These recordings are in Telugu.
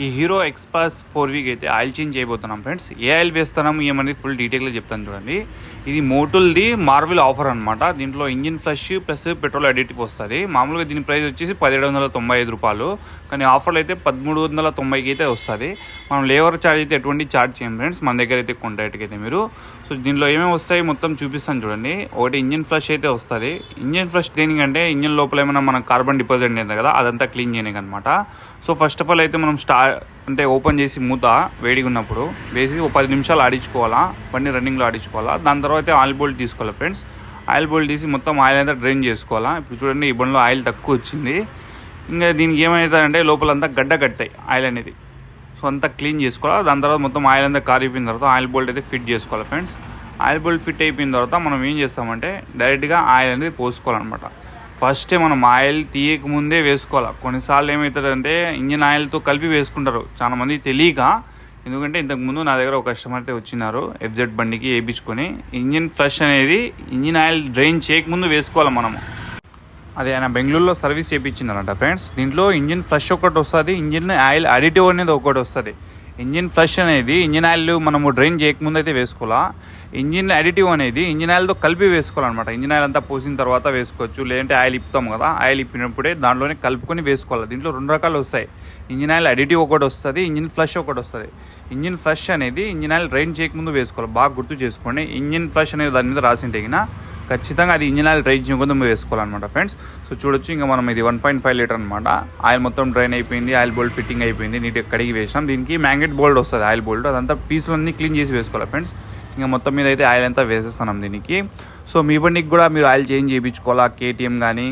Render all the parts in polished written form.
ఈ హీరో ఎక్స్ప్రెస్ 4V అయితే ఆయిల్ చేంజ్ చేయబోతున్నాం ఫ్రెండ్స్. ఏ ఆయిల్ వేస్తున్నాం ఏమనేది ఫుల్ డీటెయిల్గా చెప్తాను చూడండి. ఇది మోటల్ది మార్వెల్ ఆఫర్ అనమాట. దీంట్లో engine flush plus petrol additive వస్తుంది. మామూలుగా దీని ప్రైస్ వచ్చేసి 1795 రూపాయలు, కానీ ఆఫర్లో అయితే 1390కి అయితే వస్తుంది. మనం లేబర్ ఛార్జ్ అయితే ఎటువంటి ఛార్జ్ చేయం ఫ్రెండ్స్ మన దగ్గర అయితే కాంటాక్ట్కి అయితే మీరు. సో దీంట్లో ఏమేమి వస్తాయి మొత్తం చూపిస్తాను చూడండి. ఒకటి ఇంజిన్ ఫ్లష్ అయితే వస్తుంది. ఇంజిన్ ఫ్లష్ దేనికంటే ఇంజిన్ లోపల ఏమైనా మన కార్బన్ డిపాజిట్ అయింది కదా, అదంతా క్లీన్ చేయడానికి అనమాట. సో ఫస్ట్ ఆఫ్ ఆల్ అయితే మనం అంటే ఓపెన్ చేసి మూత వేడిగా ఉన్నప్పుడు వేసి ఒక 10 నిమిషాలు ఆడించుకోవాలా, బండి రన్నింగ్లో ఆడించుకోవాలా. దాని తర్వాత ఆయిల్ బోల్ట్ తీసుకోవాలి ఫ్రెండ్స్. ఆయిల్ బోల్ట్ తీసి మొత్తం ఆయిల్ అంతా డ్రైన్ చేసుకోవాలా. ఇప్పుడు చూడండి ఈ బండిలో ఆయిల్ తక్కువ వచ్చింది. ఇంకా దీనికి ఏమవుతుందంటే లోపలంతా గడ్డ కడతాయి ఆయిల్ అనేది. సో అంతా క్లీన్ చేసుకోవాలి. దాని తర్వాత మొత్తం ఆయిల్ అంతా కారిపోయిన తర్వాత ఆయిల్ బోల్ట్ అయితే ఫిట్ చేసుకోవాలి ఫ్రెండ్స్. ఆయిల్ బోల్ట్ ఫిట్ అయిపోయిన తర్వాత మనం ఏం చేస్తామంటే డైరెక్ట్గా ఆయిల్ అనేది పోసుకోవాలన్నమాట. ఫస్టే మనం ఆయిల్ తీయక ముందే వేసుకోవాలి. కొన్నిసార్లు ఏమవుతుందంటే ఇంజిన్ ఆయిల్తో కలిపి వేసుకుంటారు చాలా మంది తెలియక. ఎందుకంటే ఇంతకుముందు నా దగ్గర ఒక కస్టమర్ అయితే వచ్చినారు FZ బండికి వేయించుకొని. ఇంజిన్ ఫ్లష్ అనేది ఇంజిన్ ఆయిల్ డ్రైన్ చేయకముందు వేసుకోవాలి మనము. అది ఆయన బెంగళూరులో సర్వీస్ చేయించిందనమాట ఫ్రెండ్స్. దీంట్లో ఇంజిన్ ఫ్లష్ ఒకటి వస్తుంది, ఇంజిన్ ఆయిల్ అడిటివ్ అనేది ఒకటి వస్తుంది. ఇంజిన్ ఫ్లష్ అనేది ఇంజిన్ ఆయిల్ మనము డ్రైన్ చేయకముందు అయితే వేసుకోవాలా. ఇంజిన్ అడిటివ్ అనేది ఇంజిన్ ఆయిల్తో కలిపి వేసుకోవాలన్నమాట. ఇంజిన్ ఆయిల్ అంతా పోసిన తర్వాత వేసుకోవచ్చు, లేదంటే ఆయిల్ ఇప్పుతాం కదా, ఆయిల్ ఇప్పినప్పుడే దాంట్లోనే కలుపుకొని వేసుకోవాలి. దీంట్లో 2 రకాలు వస్తాయి. ఇంజిన్ ఆయిల్ అడిటివ్ ఒకటి వస్తుంది, ఇంజిన్ ఫ్లష్ ఒకటి వస్తుంది. ఇంజిన్ ఫ్లష్ అనేది ఇంజిన్ ఆయిల్ డ్రైన్ చేయకముందు వేసుకోవాలి. బాగా గుర్తు చేసుకోండి. ఇంజిన్ ఫ్లష్ అనేది దాని మీద రాసింటే ఖచ్చితంగా అది ఇంజిన్ ఆయిల్ డ్రైన్ చేయకుండా వేసుకోవాలన్నమాట ఫ్రెండ్స్. సో చూడొచ్చు, ఇంకా మనం ఇది 1.5 లీటర్ అనమాట. ఆయిల్ మొత్తం డ్రైన్ అయిపోయింది, ఆయిల్ బోల్ట్ ఫిట్టింగ్ అయిపోయింది, నీట్గా కడిగి వేసాం. దీనికి మ్యాగ్నెట్ బోల్ట్ వస్తుంది ఆయిల్ బోల్ట్, అదంతా పీసులన్నీ క్లీన్ చేసి వేసుకోవాలి ఫ్రెండ్స్. ఇంకా మొత్తం మీద అయితే ఆయిల్ అంతా వేసేస్తున్నాం దీనికి. సో మీ బండికి కూడా మీరు ఆయిల్ చేంజ్ చేయించుకోవాలా, KTM కానీ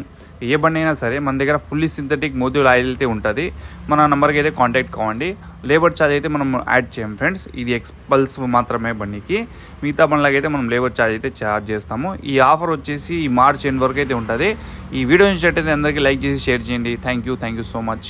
ఏ బండి అయినా సరే మన దగ్గర ఫుల్లీ సింథటిక్ మోడ్యూల్ ఆయిల్ అయితే ఉంటుంది. మన నెంబర్కి అయితే కాంటాక్ట్ కావండి. లేబర్ ఛార్జ్ అయితే మనం యాడ్ చేయం ఫ్రెండ్స్. ఇది ఎక్స్పల్స్ మాత్రమే బండికి. మిగతా బండ్లకి అయితే మనం లేబర్ ఛార్జ్ అయితే ఛార్జ్ చేస్తాము. ఈ ఆఫర్ వచ్చేసి ఈ మార్చ్ ఎండ్ వరకు అయితే ఉంటుంది. ఈ వీడియో నచ్చినట్టయితే అందరికీ లైక్ చేసి షేర్ చేయండి. Thank you so much.